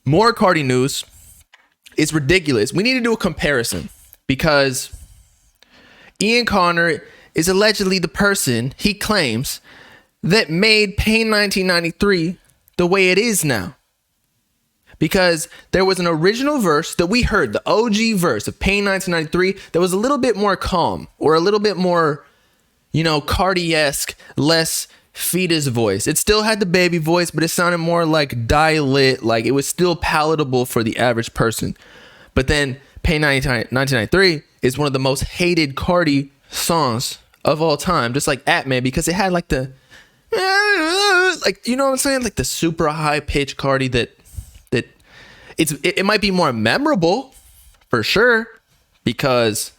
More Carti news. It's ridiculous. We need to do a comparison because Ian Connor is allegedly the person he claims that made Pain 1993 the way it is now. Because there was an original verse that we heard, the OG verse of Pain 1993, that was a little bit more calm or a little bit more, Carti-esque, less Fetus voice. It still had the baby voice, but it sounded more like die-lit, like it was still palatable for the average person. But then Pain 1993 is one of the most hated Carti songs of all time, just like Atman, because it had like the, like, you know what I'm saying? Like the super high pitched Carti that it might be more memorable for sure because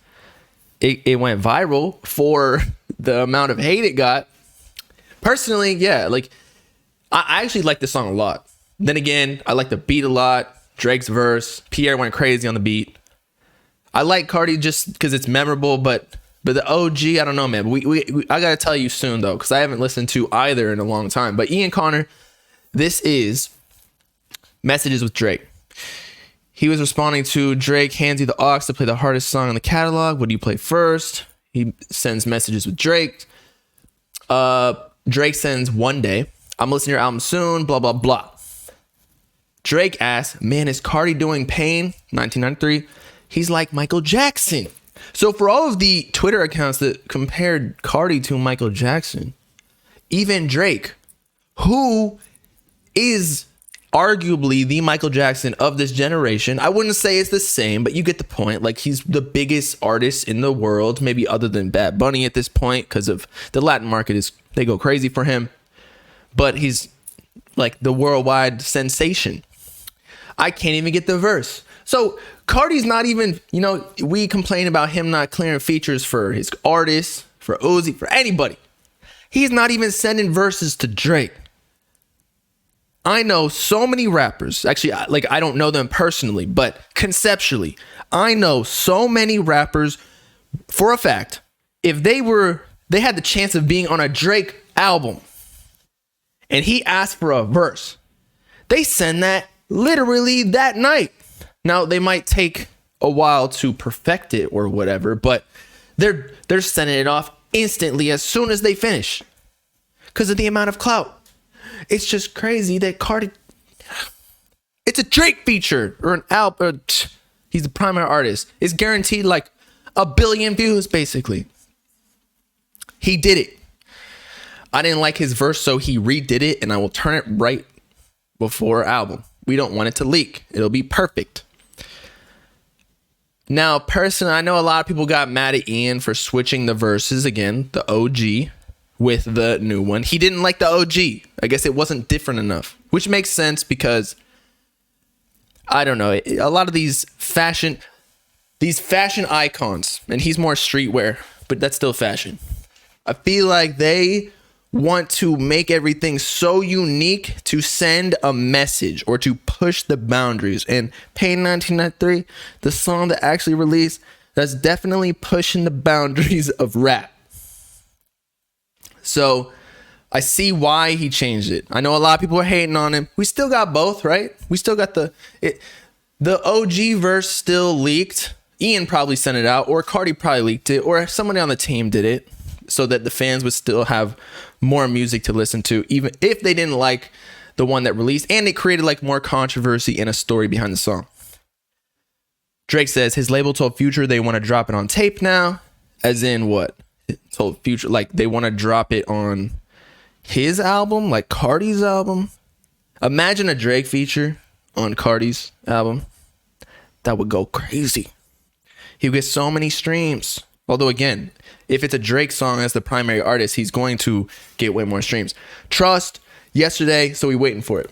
it went viral for the amount of hate it got. Personally, yeah, like I actually like this song a lot. Then again, I like the beat a lot. Drake's verse, Pierre went crazy on the beat. I like Carti just because it's memorable, but the OG, I don't know, man. I gotta tell you soon though, because I haven't listened to either in a long time. But Ian Connor, this is Messages with Drake. He was responding to Drake hands you the aux to play the hardest song in the catalog. What do you play first? He sends Messages with Drake. Drake sends One Day. I'm listening to your album soon, blah, blah, blah. Drake asks, man, is Carti doing Pain 1993? He's like Michael Jackson. So for all of the Twitter accounts that compared Carti to Michael Jackson, even Drake, who is arguably the Michael Jackson of this generation, I wouldn't say it's the same, but you get the point. Like, he's the biggest artist in the world, maybe other than Bad Bunny at this point, because of the Latin market they go crazy for him. But he's like the worldwide sensation. I can't even get the verse. So Carti's not even, we complain about him not clearing features for his artists, for Uzi, for anybody. He's not even sending verses to Drake. I know so many rappers, actually, like, I don't know them personally, but conceptually, I know so many rappers for a fact, if they had the chance of being on a Drake album and he asked for a verse, they send that literally that night. Now, they might take a while to perfect it or whatever, but they're sending it off instantly as soon as they finish because of the amount of clout. It's just crazy that Carti, it's a Drake feature or an album. He's the primary artist. It's guaranteed like 1 billion views, basically. He did it. I didn't like his verse, so he redid it, and I will turn it right before album. We don't want it to leak. It'll be perfect. Now, personally, I know a lot of people got mad at Ian for switching the verses again, the OG, with the new one. He didn't like the OG. I guess it wasn't different enough, which makes sense because I don't know. A lot of these fashion icons, and he's more streetwear, but that's still fashion. I feel like they want to make everything so unique to send a message or to push the boundaries. And Pain 1993, the song that actually released, that's definitely pushing the boundaries of rap. So I see why he changed it. I know a lot of people are hating on him. We still got both, right? We still got the OG verse still leaked. Ian probably sent it out, or Carti probably leaked it, or somebody on the team did it so that the fans would still have more music to listen to, even if they didn't like the one that released, and it created like more controversy and a story behind the song. Drake says his label told Future they want to drop it on tape now. As in what? It told Future like they want to drop it on his album, like Carti's album. Imagine a Drake feature on Carti's album. That would go crazy. He would get so many streams. Although again, if it's a Drake song as the primary artist, he's going to get way more streams. Trust, yesterday, so we waiting for it.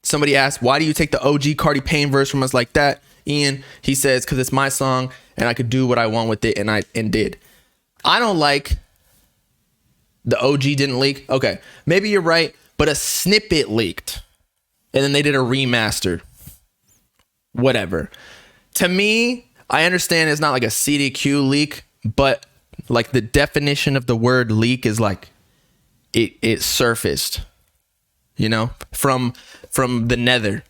Somebody asked, why do you take the OG Carti Pain verse from us like that? Ian, he says, because it's my song and I could do what I want with it, and did. I don't like the OG didn't leak. Okay, maybe you're right, but a snippet leaked. And then they did a remaster. Whatever. To me, I understand it's not like a CDQ leak, but like the definition of the word leak is like it surfaced. you know, from the nether.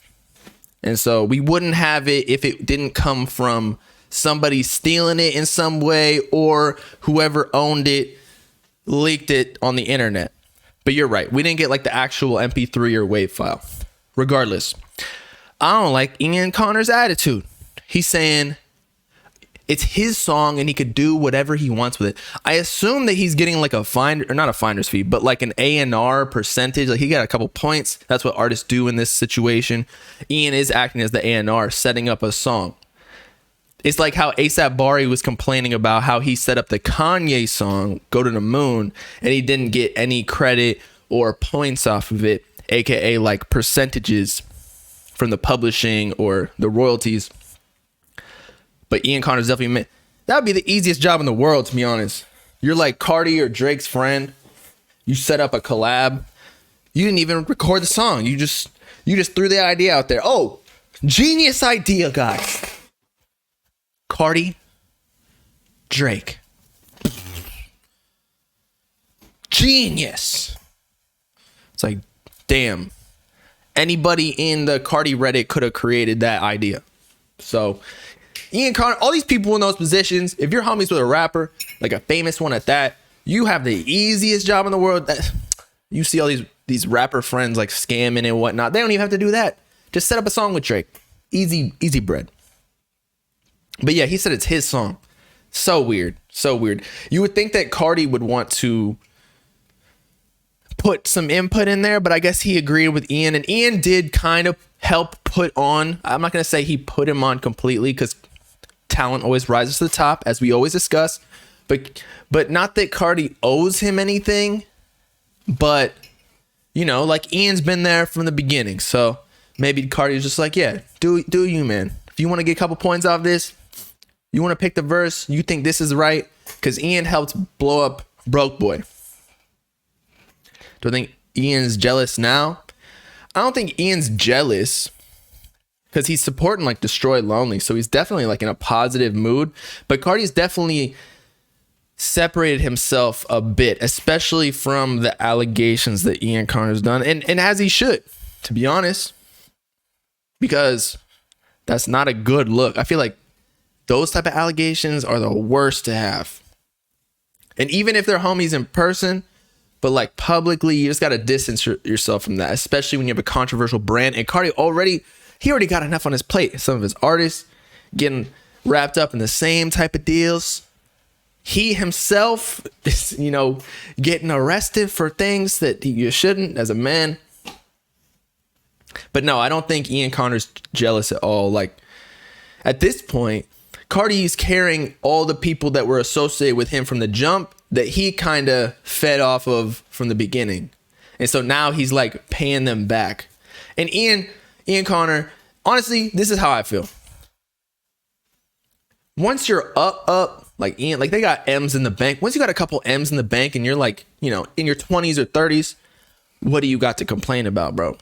And so we wouldn't have it if it didn't come from somebody stealing it in some way, or whoever owned it leaked it on the internet. But you're right. We didn't get like the actual MP3 or WAV file. Regardless, I don't like Ian Connor's attitude. He's saying it's his song and he could do whatever he wants with it. I assume that he's getting like a finder, or not a finder's fee, but like an A&R percentage. Like he got a couple points. That's what artists do in this situation. Ian is acting as the A&R, setting up a song. It's like how A$AP Bari was complaining about how he set up the Kanye song, Go to the Moon, and he didn't get any credit or points off of it, aka like percentages from the publishing or the royalties. But Ian Connor's definitely, that would be the easiest job in the world, to be honest. You're like Carti or Drake's friend. You set up a collab. You didn't even record the song. You just threw the idea out there. Oh, genius idea, guys. Carti, Drake. Genius. It's like, damn. Anybody in the Carti Reddit could have created that idea. So Ian Connor, all these people in those positions, if you're homies with a rapper, like a famous one at that, you have the easiest job in the world. You see all these rapper friends like scamming and whatnot. They don't even have to do that. Just set up a song with Drake. Easy bread. But yeah, he said it's his song. So weird. So weird. You would think that Carti would want to put some input in there, but I guess he agreed with Ian, and Ian did kind of help put on. I'm not going to say he put him on completely, because talent always rises to the top, as we always discuss. But not that Carti owes him anything, but you know, like Ian's been there from the beginning, so maybe Carti's just like, yeah, do you, man. If you want to get a couple points off this, you want to pick the verse, you think this is right, because Ian helped blow up Broke Boy. Do I think Ian's jealous now? I don't think Ian's jealous, because he's supporting like Destroy Lonely, so he's definitely like in a positive mood. But Carti's definitely separated himself a bit, especially from the allegations that Ian Connor's done, and as he should, to be honest, because that's not a good look. I feel like those type of allegations are the worst to have. And even if they're homies in person, but like publicly, you just got to distance yourself from that, especially when you have a controversial brand. And Carti already got enough on his plate. Some of his artists getting wrapped up in the same type of deals. He himself is, you know, getting arrested for things that you shouldn't as a man. But no, I don't think Ian Connor's jealous at all. Like at this point, Carti's carrying all the people that were associated with him from the jump that he kind of fed off of from the beginning. And so now he's like paying them back. And Ian Connor, honestly, this is how I feel. Once you're up, like Ian, like they got M's in the bank. Once you got a couple M's in the bank and you're like, you know, in your 20s or 30s, what do you got to complain about, bro?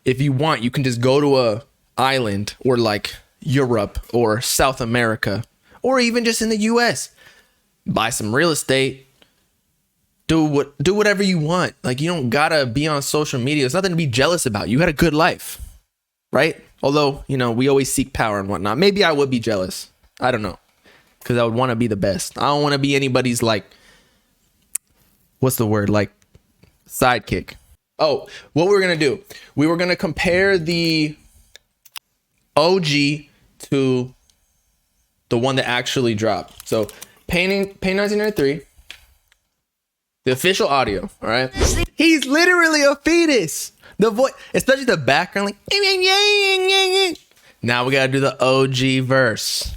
If you want, you can just go to a island or like Europe or South America, or even just in the US, buy some real estate, do whatever you want. Like, you don't gotta be on social media. There's nothing to be jealous about. You had a good life, right? Although, you know, we always seek power and whatnot. Maybe I would be jealous. I don't know, because I would want to be the best. I don't want to be anybody's like, what's the word, like sidekick. Oh, what we're gonna do, we were gonna compare the OG to the one that actually dropped. So Pain 1993, the official audio. All right, he's literally a fetus. The voice, especially the background, like. Now we gotta do the OG verse.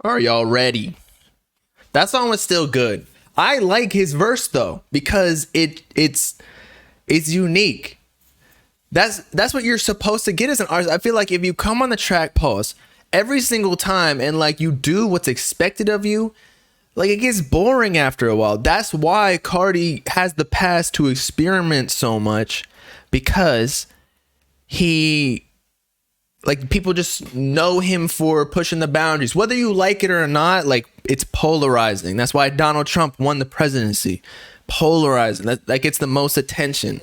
Are y'all ready? That song was still good. I like his verse though, because it's unique. That's what you're supposed to get as an artist. I feel like if you come on the track, pause every single time, and like you do what's expected of you, like it gets boring after a while. That's why Carti has the pass to experiment so much, because he, like, people just know him for pushing the boundaries, whether you like it or not. Like, it's polarizing. That's why Donald Trump won the presidency, polarizing. That gets the most attention.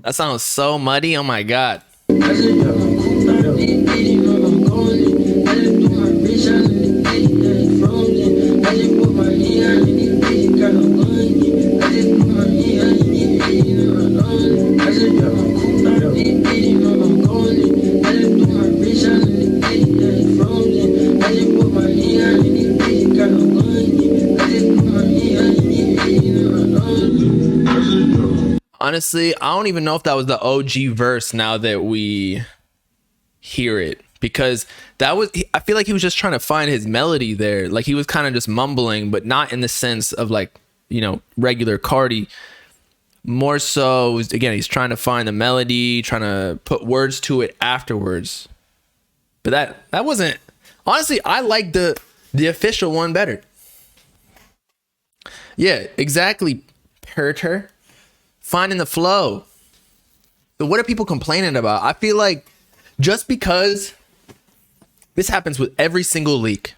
That sounds so muddy. Oh my god. Honestly, I don't even know if that was the OG verse now that we hear it, because that was, I feel like he was just trying to find his melody there. Like he was kind of just mumbling, but not in the sense of like, you know, regular Carti. More so, again, he's trying to find the melody, trying to put words to it afterwards. But that wasn't, honestly, I like the official one better. Yeah, exactly. Perter. Finding the flow. But what are people complaining about? I feel like just because this happens with every single leak,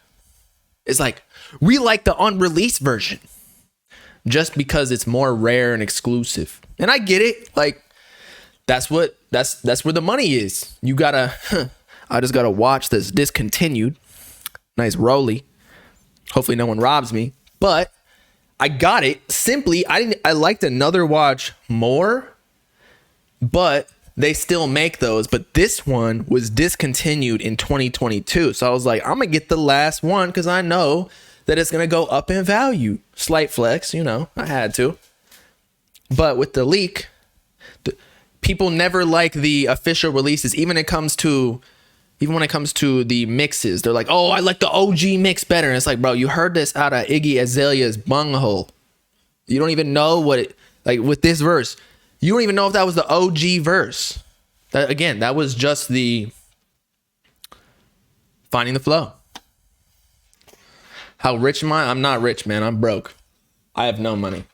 it's like, we like the unreleased version just because it's more rare and exclusive. And I get it. Like, that's where the money is. You gotta, I just gotta watch this discontinued. Nice rolly. Hopefully no one robs me. But I got it. Simply, I liked Another Watch more, but they still make those. But this one was discontinued in 2022. So I was like, I'm going to get the last one because I know that it's going to go up in value. Slight flex, you know, I had to. But with the leak, people never like the official releases, even when it comes to the mixes. They're like, oh, I like the OG mix better. And it's like, bro, you heard this out of Iggy Azalea's bunghole. You don't even know what it, like with this verse, you don't even know if that was the OG verse. That, again, that was just the finding the flow. How rich am I? I'm not rich, man. I'm broke. I have no money.